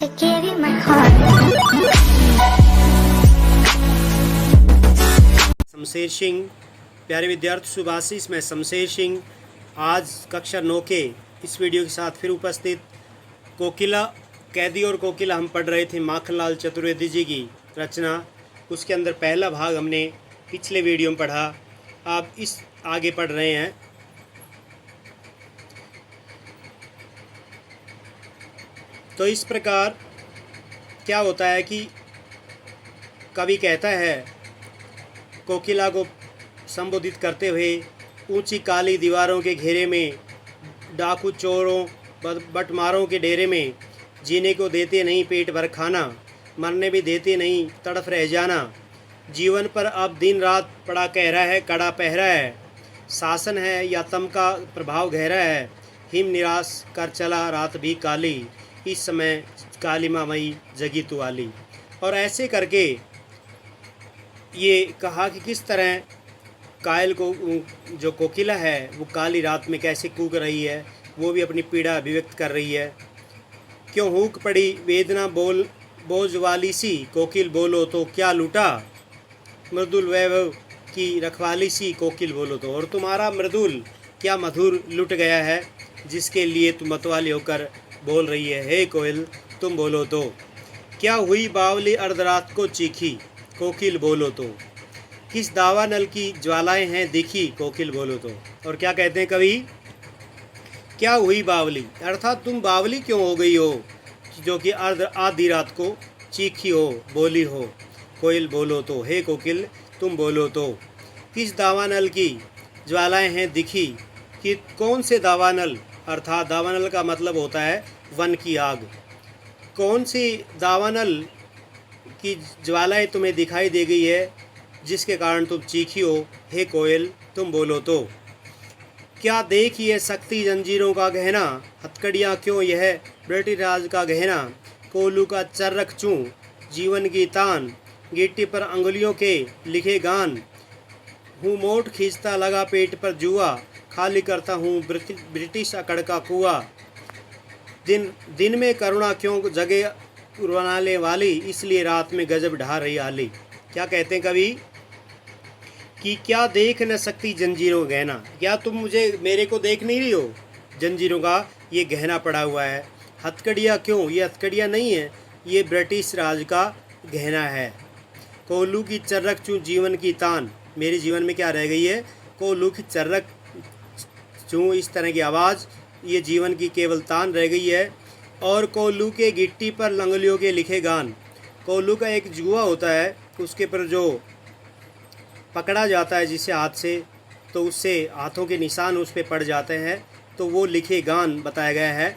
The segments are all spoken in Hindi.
I gave you my heart. Shamsher Singh. प्यारे विद्यार्थी सुभाषिस, मैं शमशेर सिंह आज कक्षा 9 के इस वीडियो के साथ फिर उपस्थित। कोकिला, कैदी और कोकिला हम पढ़ रहे थे माखनलाल चतुर्वेदी जी की रचना। उसके अंदर पहला भाग हमने पिछले वीडियो में पढ़ा, आप इस आगे पढ़ रहे हैं। तो इस प्रकार क्या होता है कि कवि कहता है कोकिला को संबोधित करते हुए, ऊंची काली दीवारों के घेरे में, डाकू चोरों बटमारों के डेरे में, जीने को देते नहीं पेट भर खाना, मरने भी देते नहीं तड़फ रह जाना। जीवन पर अब दिन रात पड़ा कहरा है, कड़ा पहरा है, शासन है या तम का प्रभाव गहरा है, हिम निराश कर चला रात भी काली, इस समय कालिमा मई जगी तू आली। और ऐसे करके ये कहा कि किस तरह कायल को, जो कोकिला है वो काली रात में कैसे कूक रही है, वो भी अपनी पीड़ा अभिव्यक्त कर रही है। क्यों हुक पड़ी वेदना बोल बोझ वाली सी, कोकिल बोलो तो क्या लूटा, मृदुल वैभव की रखवाली सी, कोकिल बोलो तो। और तुम्हारा मृदुल क्या मधुर लुट गया है, जिसके लिए तुम मतवाली होकर बोल रही है, हे कोयल तुम बोलो तो। क्या हुई बावली अर्धरात को चीखी, कोकिल बोलो तो। किस दावा नल की ज्वालाएं हैं दिखी, कोकिल बोलो तो। और क्या कहते हैं कवि, क्या हुई बावली, अर्थात तुम बावली क्यों हो गई हो, जो कि आधी रात को चीखी हो, बोली हो, कोयल बोलो तो, हे कोकिल तुम बोलो तो। किस दावानल की ज्वालाएं हैं दिखी, कि कौन से दावानल, अर्थात दावानल का मतलब होता है वन की आग। कौन सी दावानल की ज्वालाएं तुम्हें दिखाई दे गई है, जिसके कारण तुम चीखी हो, हे कोयल तुम बोलो तो। क्या देखिए शक्ति जंजीरों का गहना, हथकड़ियाँ क्यों यह ब्रिटिश राज का गहना, कोलू का चर्रक चूँ जीवन की तान, गिट्टी पर अंगुलियों के लिखे गान, हूँ मोट खींचता लगा पेट पर जुआ, खाली करता हूँ ब्रिटिश अकड़ का कुआ। दिन में करुणा क्यों जगे उड़वाने वाली, इसलिए रात में गजब ढा रही आली। क्या कहते हैं कवि कि क्या देख न सकती जंजीरों गहना, क्या तुम मेरे को देख नहीं रही हो, जंजीरों का ये गहना पड़ा हुआ है। हथकड़ियाँ क्यों, ये हथकड़ियाँ नहीं है, ये ब्रिटिश राज का गहना है। कोल्लू की चर्रक चूँ जीवन की तान, मेरे जीवन में क्या रह गई है, कोल्लू की चर्रक चूँ, इस तरह की आवाज़, ये जीवन की केवल तान रह गई है। और कोल्लू के गिट्टी पर लंगलियों के लिखे गान, कोल्लू का एक जुआ होता है, उसके पर जो पकड़ा जाता है जिसे हाथ से, तो उससे हाथों के निशान उस पर पड़ जाते हैं, तो वो लिखे गान बताया गया है।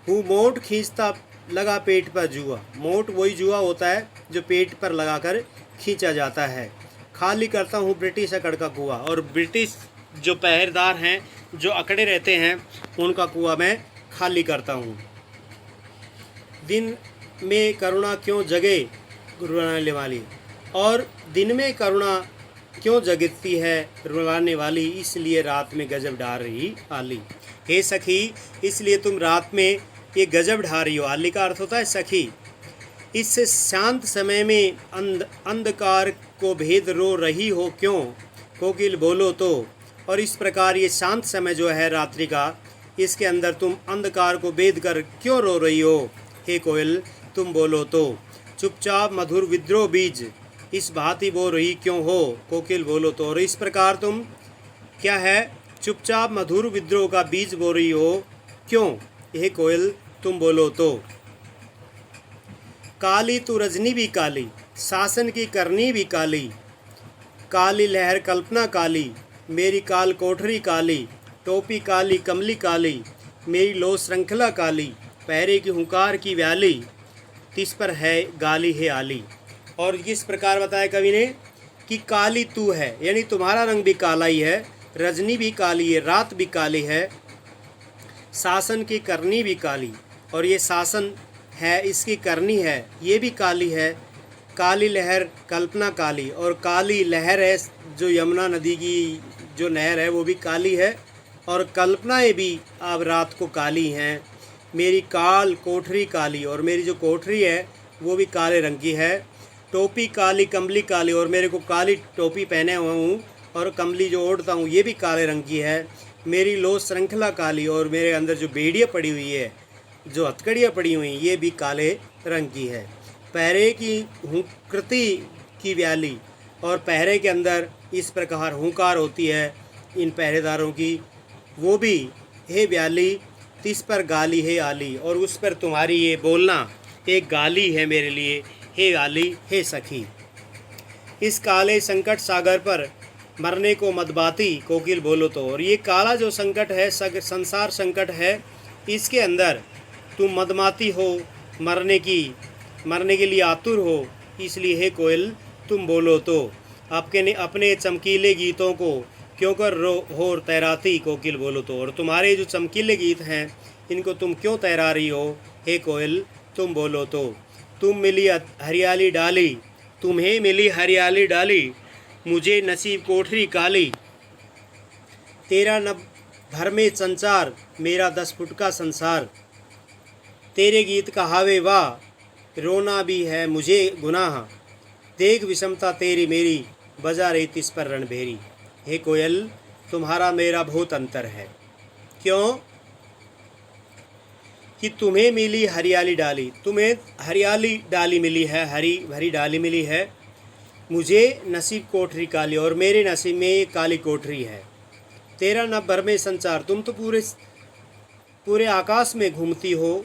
हूँ मोट खींचता लगा पेट पर जुआ, मोट वही जुआ होता है जो पेट पर लगाकर खींचा जाता है। खाली करता हूँ ब्रिटिश अकड़ का कुआं, और ब्रिटिश जो पहरेदार हैं, जो अकड़े रहते हैं, उनका कुआं मैं खाली करता हूँ। दिन में करुणा क्यों जगे रुलाने वाली, और दिन में करुणा क्यों जगती है रुलाने वाली, इसलिए रात में गजब ढा रही आली। हे सखी, इसलिए तुम रात में ये गजब ढा रही हो। आली का अर्थ होता है सखी। इससे शांत समय में अंधकार को भेद रो रही हो क्यों, कोकिल बोलो तो। और इस प्रकार ये शांत समय जो है रात्रि का, इसके अंदर तुम अंधकार को भेद कर क्यों रो रही हो, हे कोयल तुम बोलो तो। चुपचाप मधुर विद्रोह बीज इस भांति बो रही क्यों हो, कोकिल बोलो तो। और इस प्रकार तुम क्या है, चुपचाप मधुर विद्रोह का बीज बो रही हो क्यों, हे कोयल तुम बोलो तो। काली तू रजनी भी काली, शासन की करनी भी काली, काली लहर कल्पना काली, मेरी काल कोठरी काली, टोपी काली कमली काली, मेरी लो श्रृंखला काली, पहरे की हुंकार की व्याली, तिस पर है गाली है आली। और इस प्रकार बताया कवि ने कि काली तू है, यानी तुम्हारा रंग भी काला ही है, रजनी भी काली है, रात भी काली है, शासन की करनी भी काली, और ये शासन है, इसकी करनी है, ये भी काली है। काली लहर कल्पना काली, और काली लहर है जो यमुना नदी की जो नहर है वो भी काली है, और कल्पनाएं भी अब रात को काली हैं। मेरी काल कोठरी काली, और मेरी जो कोठरी है वो भी काले रंग की है। टोपी काली कमली काली, और मेरे को काली टोपी पहने हुआ हूँ और कमली जो ओढ़ता हूँ ये भी काले रंग की है। मेरी लो श्रृंखला काली, और मेरे अंदर जो बेड़ियाँ पड़ी हुई है, जो हथकड़ियाँ पड़ी हुई ये भी काले रंग की है। पहरे की हुंकृति की व्याली, और पहरे के अंदर इस प्रकार हुंकार होती है इन पहरेदारों की, वो भी हे व्याली तिस पर गाली है आली, और उस पर तुम्हारी ये बोलना एक गाली है मेरे लिए, हे वाली हे सखी। इस काले संकट सागर पर मरने को मदबाती कोकिल बोलो तो, और ये काला जो संकट है संसार संकट है, इसके अंदर तुम मदमाती हो, मरने के लिए आतुर हो, इसलिए हे कोयल तुम बोलो तो। अपने चमकीले गीतों को क्यों कर हो तैराती कोकिल बोलो तो, और तुम्हारे जो चमकीले गीत हैं इनको तुम क्यों तैरा रही हो, हे कोयल तुम बोलो तो। तुम मिली हरियाली डाली, तुम्हें मिली हरियाली डाली, मुझे नसीब कोठरी काली। तेरा न भर में संचार, मेरा 10 फुट का संसार। तेरे गीत कहावे वाह, रोना भी है मुझे गुनाह। देख विषमता तेरी मेरी, बजा रही तिस पर रणभेरी। हे कोयल तुम्हारा मेरा बहुत अंतर है। क्यों कि तुम्हें मिली हरियाली डाली, तुम्हें हरियाली डाली मिली है, हरी भरी डाली मिली है, मुझे नसीब कोठरी काली, और मेरे नसीब में ये काली कोठरी है। तेरा न भर में संचार, तुम तो पूरे आकाश में घूमती हो,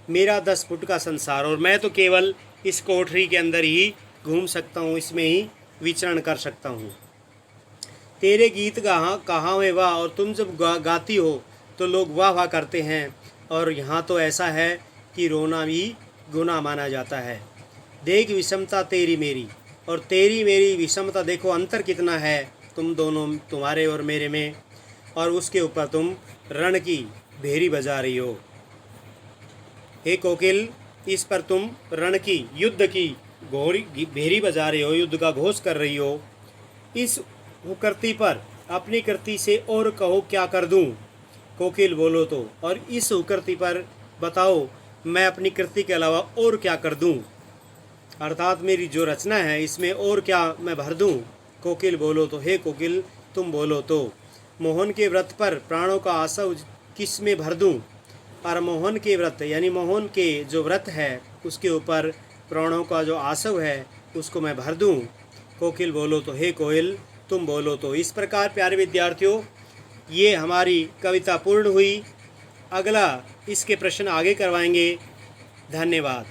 मेरा 10 फुट का संसार, और मैं तो केवल इस कोठरी के अंदर ही घूम सकता हूँ, इसमें ही विचरण कर सकता हूँ। तेरे गीत कहाँ हुए वाह, और तुम जब गाती हो तो लोग वाह वाह करते हैं, और यहाँ तो ऐसा है कि रोना भी गुनाह माना जाता है। देख विषमता तेरी मेरी, और तेरी मेरी विषमता देखो अंतर कितना है तुम दोनों, तुम्हारे और मेरे में, और उसके ऊपर तुम रण की भेरी बजा रही हो। हे कोकिल इस पर तुम रण की युद्ध की भेरी बजा रही हो, युद्ध का घोष कर रही हो। इस कृति पर अपनी कृति से और कहो क्या कर दूं, कोकिल बोलो तो, और इस कृति पर बताओ मैं अपनी कृति के अलावा और क्या कर दूं, अर्थात मेरी जो रचना है इसमें और क्या मैं भर दूं, कोकिल बोलो तो। हे कोकिल तुम बोलो तो। मोहन के व्रत पर प्राणों का आसव किस में भर दूं, और मोहन के व्रत यानी मोहन के जो व्रत है उसके ऊपर प्राणों का जो आसव है उसको मैं भर दूं, कोकिल बोलो तो। हे कोयल तुम बोलो तो। इस प्रकार प्यारे विद्यार्थियों ये हमारी कविता पूर्ण हुई। अगला इसके प्रश्न आगे करवाएंगे। धन्यवाद।